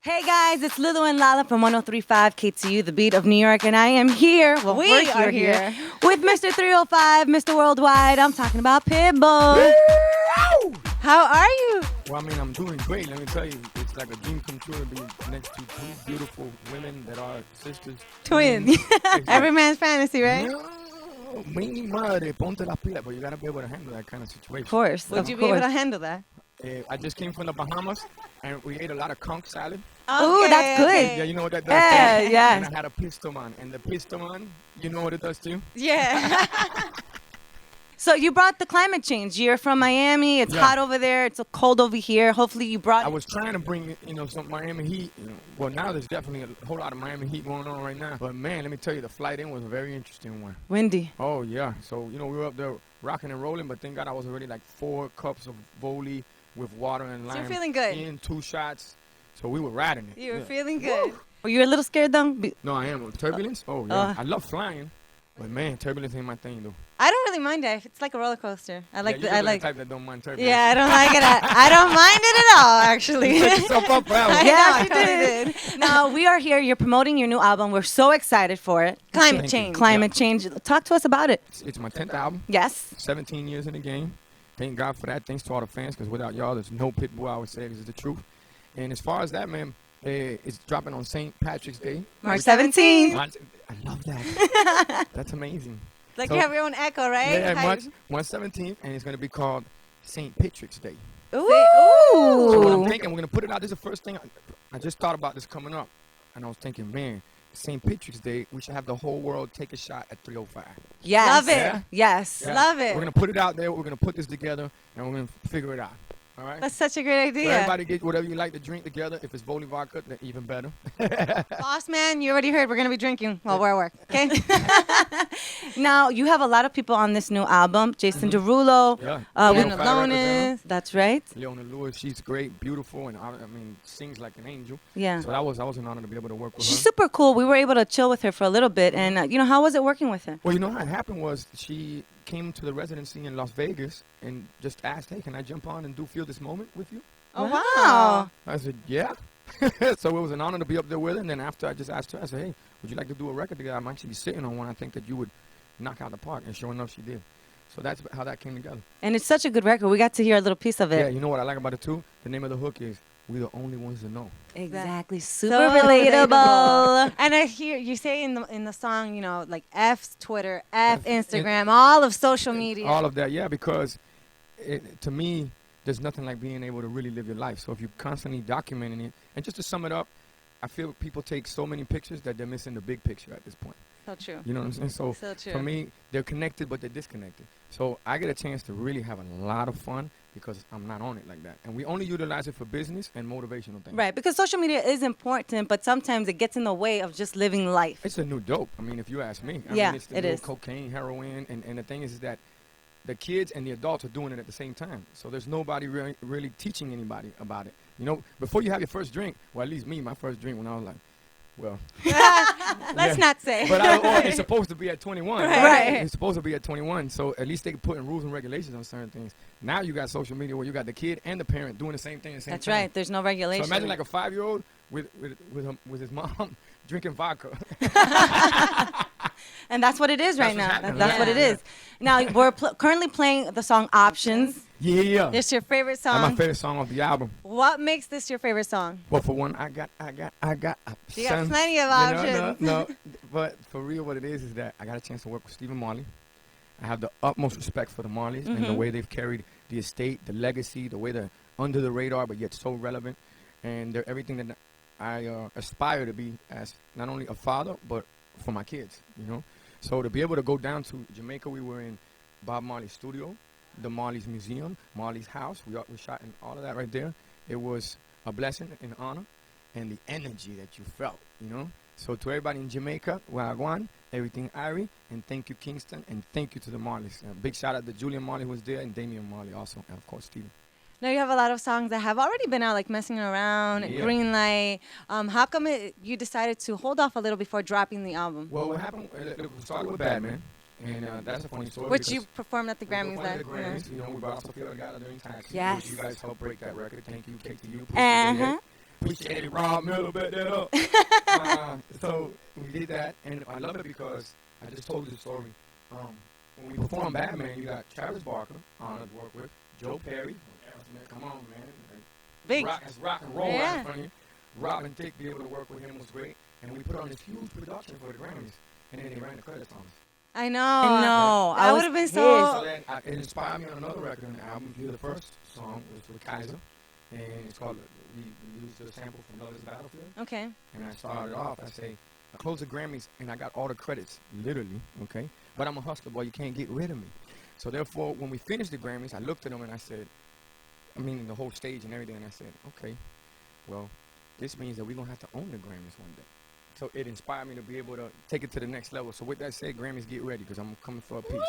Hey guys, it's Lulu and Lala from 103.5 KTU, the beat of New York, and I am here. Well, we're here with Mr. 305, Mr. Worldwide. I'm talking about Pitbull. How are you? Well, I mean, I'm doing great. Let me tell you, it's like a dream come true to be next to two beautiful women that are sisters. Twins. Every man's fantasy, right? No, mi madre, ponte las pilas, but you gotta be able to handle that kind of situation. Of course. Would you be able to handle that? I just came from the Bahamas, and we ate a lot of conch salad. Ooh, that's good. Yeah, you know what that does? Yeah, to you? yeah. And I had a pistoman, and the pistoman, you know what it does to you? Yeah. So you brought the climate change. You're from Miami. It's Yeah. hot over there. It's cold over here. Hopefully you brought... I was trying to bring, some Miami heat. Well, now there's definitely a whole lot of Miami heat going on right now. But, man, let me tell you, the flight in was a very interesting one. Windy. Oh, yeah. So, we were up there rocking and rolling, but thank God I was already like 4 cups of Voli with water and lime. So you're feeling good. In 2 shots. So we were riding it. You were Yeah. feeling good. Were you a little scared though? No, I am. Turbulence? Oh, yeah. I love flying. But, man, turbulence ain't my thing, though. I don't really mind it. It's like a roller coaster. I like yeah, I the like. type that don't mind turbulence. Yeah, I don't like it. I don't mind it at all, actually. Set yourself up for that one. Yeah, I you totally did. Now, we are here. You're promoting your new album. We're so excited for it. Climate Thank you. change. Climate change. Talk to us about it. It's my 10th album. Yes. 17 years in the game. Thank God for that. Thanks to all the fans, because without y'all, there's no Pitbull. I would say this is the truth. And as far as that, man, it's dropping on St. Patrick's Day. March 17th. I love that. That's amazing. Like So- you have your own echo, right? Yeah, How- March 17th, and it's going to be called St. Patrick's Day. Ooh. So what I'm Ooh. thinking, we're going to put it out. This is the first thing. I just thought about this coming up, and I was thinking, man, St. Patrick's Day, we should have the whole world take a shot at 305. Yes. Love it. Yeah? Yes. Yeah. Love it. We're going to put it out there. We're going to put this together, and we're going to figure it out. All right? That's such a great So idea. everybody get whatever you like to drink together. If it's Voli vodka, then even better. Boss man, you already heard we're gonna be drinking while we're at work. Okay. Now, you have a lot of people on this new album. Jason Derulo. Yeah. With Leona Fire Lonis. That's right. Leona Lewis, she's great, beautiful, and I mean, sings like an angel. Yeah. So that was an honor to be able to work with She's her. super cool. We were able to chill with her for a little bit. And, how was it working with her? Well, how it happened was she came to the residency in Las Vegas and just asked, hey, can I jump on and feel this moment with you? Oh Wow. I said, yeah. So it was an honor to be up there with her. And then after I just asked her, I said, hey, would you like to do a record together? I'm actually sitting on one. I think that you would knock out the park. And sure enough, she did. So that's how that came together. And it's such a good record. We got to hear a little piece of Yeah, it. you know what I like about it, too? The name of the hook is, we're the only ones that know. Exactly. Super So relatable. And I hear you say in the song, like F's Twitter, F Instagram, all of social media. All of that, yeah, because to me, there's nothing like being able to really live your life. So if you're constantly documenting it, and just to sum it up, I feel people take so many pictures that they're missing the big picture at this point. So true. You know what I'm saying? So So true. for me, they're connected, but they're disconnected. So I get a chance to really have a lot of fun because I'm not on it like that. And we only utilize it for business and motivational things. Right. Because social media is important, but sometimes it gets in the way of just living life. It's a new dope. I mean, if you ask me. Yeah, it's the it new is. cocaine, heroin, and the thing is that the kids and the adults are doing it at the same time. So there's nobody really teaching anybody about it. Before you have your first drink, well, at least me, my first drink when I was like, well. Let's not say. But it's supposed to be at 21. Right. It's supposed to be at 21. So at least they can put in rules and regulations on certain things. Now you got social media where you got the kid and the parent doing the same thing at the same That's time. right. There's no regulation. So imagine like a 5-year-old with his mom drinking vodka. And that's what it is right That's what's now. happening. That's what it is. Now, we're currently playing the song Options. Yeah. It's your favorite That's my song. favorite song off the album. What makes this your favorite song? Well, for one, I got options. You got plenty of You know, options. No, but for real, what it is that I got a chance to work with Stephen Marley. I have the utmost respect for the Marleys and the way they've carried the estate, the legacy, the way they're under the radar but yet so relevant, and they're everything that I aspire to be as not only a father but for my kids. So to be able to go down to Jamaica, we were in Bob Marley's studio, the Marley's Museum, Marley's house. We shot in all of that right there. It was a blessing and honor, and the energy that you felt, So to everybody in Jamaica, Wagwan, everything Irie, and thank you Kingston, and thank you to the Marleys. Big shout out to Julian Marley who was there, and Damian Marley also, and of course Stephen. Now you have a lot of songs that have already been out, like Messing Around, Yeah. Green Light. How come you decided to hold off a little before dropping the album? Well, what happened, it started with Batman, and that's a funny story. Which you because performed at the we Grammys. performed at That, the Grammys, we brought Sophia together during taxi. Yes. Which you guys helped break that record. Thank you, KTU. Uh-huh. Appreciate it, Rob Miller, bet that up. So we did that, and I love it because I just told you the story. When we performed Batman, you got Travis Barker, honored to work with, Joe Perry. Come on, man. Big. That's rock and roll right Yeah. in front of you. Rob and Dick, be able to work with him was great. And we put on this huge production for the Grammys. And then they ran the credits on us. I know. I know. That I would was have been pissed. so. So then it inspired me on another record on the album. The first song was with Kaiser. And it's called, we used a sample from Love's Battlefield. Okay. And I started off, I say, I closed the Grammys and I got all the credits, literally, okay? But I'm a hustler, boy, you can't get rid of me. So therefore, when we finished the Grammys, I looked at them and I said, I mean, the whole stage and everything, and I said, okay, well, this means that we're going to have to own the Grammys one day. So it inspired me to be able to take it to the next level. So with that said, Grammys, get ready, because I'm coming for a piece.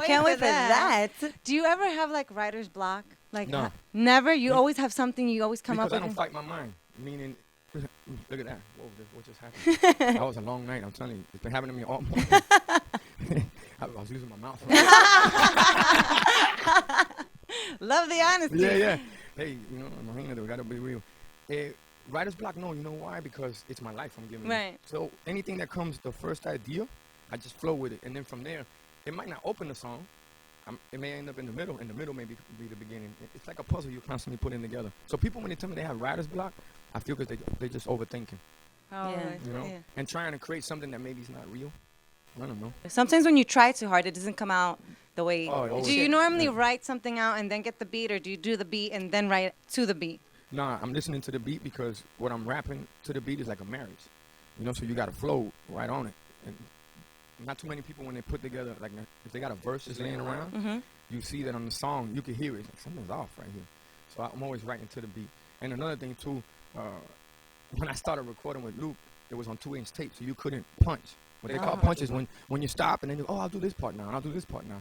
Can't wait for that. Do you ever have like writer's block? Like No. Never? You always have something you always come Because up I don't with? fight my mind, meaning, look at that. Whoa, what just happened? That was a long night, I'm telling you. It's been happening to me all morning. I was using my mouth. Love the honesty. Yeah. Hey, you know, we got to be real. Writer's block, no, you know why? Because it's my life I'm giving you. Right. So anything that comes, the first idea, I just flow with it. And then from there, it might not open the song. It may end up in the middle, and the middle may be the beginning. It's like a puzzle you're constantly putting together. So people, when they tell me they have writer's block, I feel because they're just overthinking, Oh, Yeah. right. you know, Yeah. and trying to create something that maybe is not real. I don't know. Sometimes when you try too hard, it doesn't come out the way. Oh, it always Do you should. normally Yeah. write something out and then get the beat, or do you do the beat and then write to the beat? Nah, I'm listening to the beat because what I'm rapping to the beat is like a marriage. You know, so you got to flow right on it. And not too many people, when they put together, like if they got a verse just laying around, Mm-hmm. you see that on the song, you can hear it. It's like something's off right here. So I'm always writing to the beat. And another thing, too, when I started recording with Luke, it was on 2-inch tape, so you couldn't punch. What they call punches when you stop and then you, I'll do this part now, and I'll do this part now.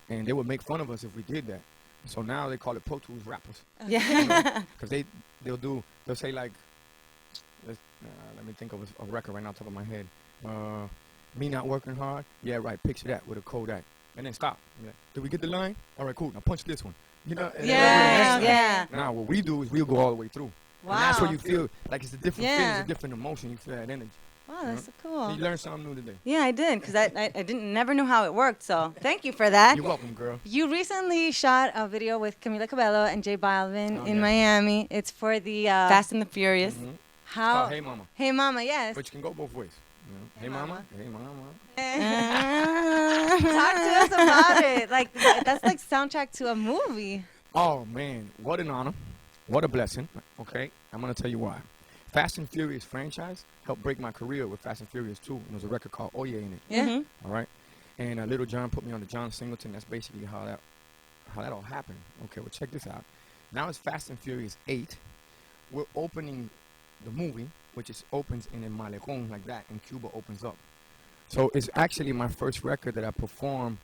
And they would make fun of us if we did that. So now they call it Pro Tools rappers. Yeah. Because they'll say like, let me think of a record right now off the top of my head. Me not working hard? Yeah, right, picture that with a Kodak. And then stop. Like, did we get the line? All right, cool, now punch this one. You know? And Yeah, then yeah. Now what we do is we'll go all the way through. Wow. And that's where you feel like it's a different feeling, Yeah. it's a different emotion. You feel that energy. Wow, that's so So cool. you learned something new today. Yeah, I did, because I didn't never knew how it worked. So thank you for that. You're welcome, girl. You recently shot a video with Camila Cabello and J Balvin Oh, in yeah. Miami. It's for the Fast and the Furious. Mhm. how? Oh, Hey Mama. Hey Mama, yes. But you can go both ways. You know? Hey, mama. Hey, mama. Talk to us about it. Like that's like soundtrack to a movie. Oh, man. What an honor. What a blessing. Okay. I'm going to tell you why. Fast and Furious franchise helped break my career with Fast and Furious 2. And there's a record called Oye in it. Yeah. Mhm. All right. And Little John put me on the John Singleton. That's basically how that all happened. Okay, well, check this out. Now it's Fast and Furious 8. We're opening the movie, which opens in a Malecón like that, and Cuba opens up. So it's actually my first record that I perform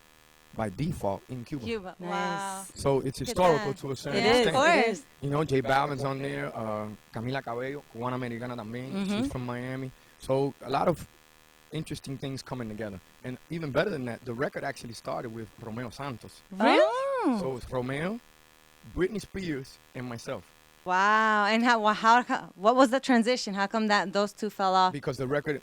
by default in Cuba. Cuba. Nice. Wow. So it's at historical that. to a certain It is. extent. Of It course. You know, J Balvin's on there, Camila Cabello, cubana americana también. Mhm. She's from Miami. So a lot of interesting things coming together. And even better than that, the record actually started with Romeo Santos. Really? Oh. So it's Romeo, Britney Spears, and myself. Wow. And what was the transition? How come that those two fell off? Because the record,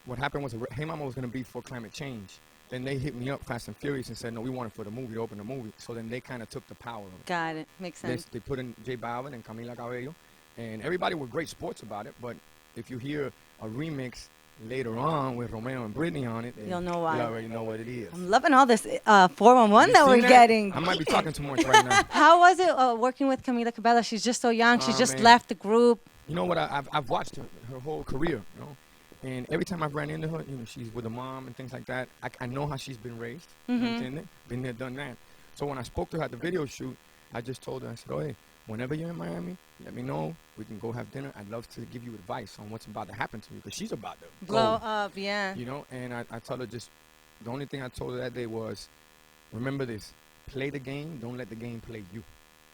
what happened was, Hey Mama was going to be for climate change. Then they hit me up, Fast and Furious, and said, no, we want it for the movie, to open the movie. So then they kind of took the power of it. Got it. Makes They, sense. they put in J Balvin and Camila Cabello, and everybody were great sports about it. But if you hear a remix later on with Romeo and Britney on it, then You'll know why. You already know what it is. I'm loving all this 411 You that seen we're getting. I might be talking too much right now. How was it working with Camila Cabello? She's just so young. She Oh, just man. left the group. You know what? I've watched her whole career, you know, and every time I've ran into her, you know, she's with a mom and things like that. I know how she's been raised. Mhm. ¿Entiendes? Been there, done that. So when I spoke to her at the video shoot, I just told her, I said, oh, hey, whenever you're in Miami, let me know. We can go have dinner. I'd love to give you advice on what's about to happen to you, because she's about to Blow go, up, yeah. you know. And I told her just, the only thing I told her that day was, remember this, play the game, don't let the game play you,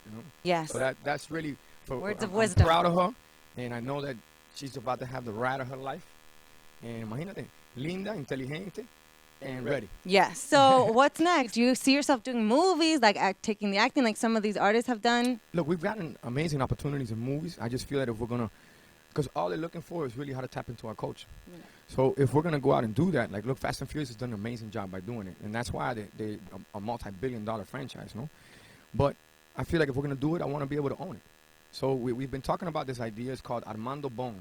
you know. Yes. So that's really, Words of I'm wisdom. proud of her, and I know that she's about to have the ride of her life. And imagínate, linda, inteligente, and ready. Yes. So what's next? Do you see yourself doing movies, like taking the acting, like some of these artists have done? Look, we've gotten amazing opportunities in movies. I just feel that if we're gonna, because all they're looking for is really how to tap into our culture. Yeah. So if we're gonna go out and do that, like, look, Fast and Furious has done an amazing job by doing it, and that's why they're a multi-billion-dollar franchise, no? But I feel like if we're gonna do it, I want to be able to own it. So we've been talking about this idea. It's called Armando Bon.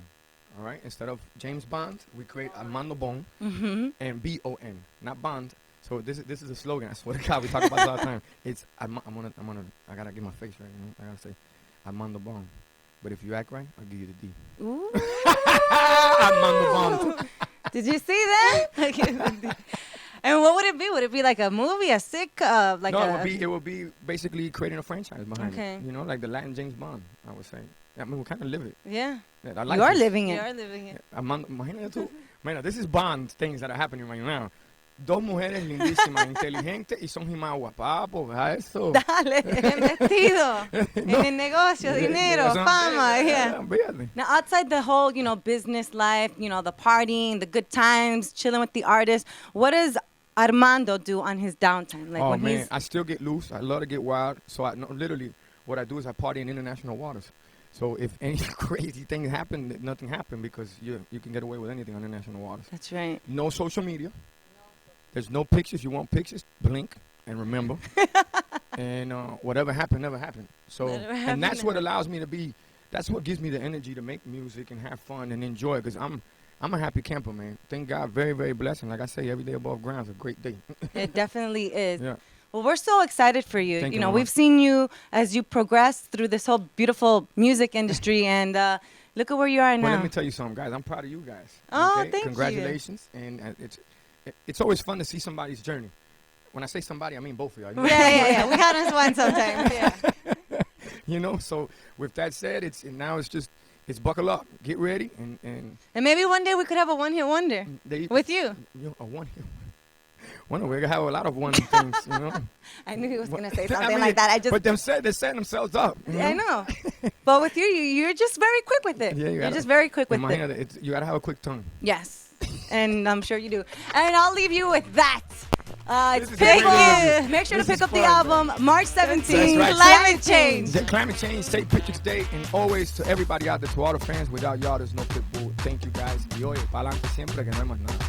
All right. Instead of James Bond, we create Armando Bon and B-O-N, not Bond. So this is a slogan. I swear to God, we talk about it all the time. It's I gotta get my face right. You know? I gotta say Armando Bon. But if you act right, I'll give you the D. Ooh. Armando Bon. Did you see that? And what would it be? Would it be like a movie, a sick, like? No, it would be basically creating a franchise behind Okay. it. You know, like the Latin James Bond, I would say. I mean, we kind of live it. Yeah. I like You are it. living it. You are living it. Imagínate tú. Mira, this is Bond things that are happening right now. Dos mujeres lindísimas, inteligentes y son jimaguas. Papo, a eso. Dale, bien metido. En el negocio, dinero, fama. Yeah. Now, outside the whole, business life, the partying, the good times, chilling with the artists, what does Armando do on his downtime? Like when man, I still get loose. I love to get wild. So literally, what I do is I party in international waters. So if any crazy thing happened, nothing happened because you can get away with anything on international waters. That's right. No social media. There's no pictures. You want pictures? Blink and remember. And whatever happened, never happened. So and that's what allows me to be. That's what gives me the energy to make music and have fun and enjoy. Because I'm a happy camper, man. Thank God, very, very blessed. And like I say, every day above ground is a great day. It definitely is. Yeah. Well, we're so excited for you. Thank you, We've seen you as you progress through this whole beautiful music industry, and look at where you are now. Well, let me tell you something, guys. I'm proud of you guys. Oh, okay? thank Congratulations. you. And it's always fun to see somebody's journey. When I say somebody, I mean both of y'all. Yeah. We got us one sometimes. Yeah. So with that said, it's buckle up, get ready, and maybe one day we could have a one-hit wonder with you. A one-hit. We're gonna have a lot of one things, I knew he was gonna say something like that. But they're setting themselves up. I know. But with you're just very quick with it. Yeah, you're just very quick with it. You gotta have a quick tongue. Yes, and I'm sure you do. And I'll leave you with that. Make sure to pick up the album March 17th. Right. Climate Change. Climate Change. Take pictures today, and always to everybody out there, to all the fans. Without y'all, there's no Pitbull. Thank you guys. Y oye, pa'lante siempre que no hay más nada.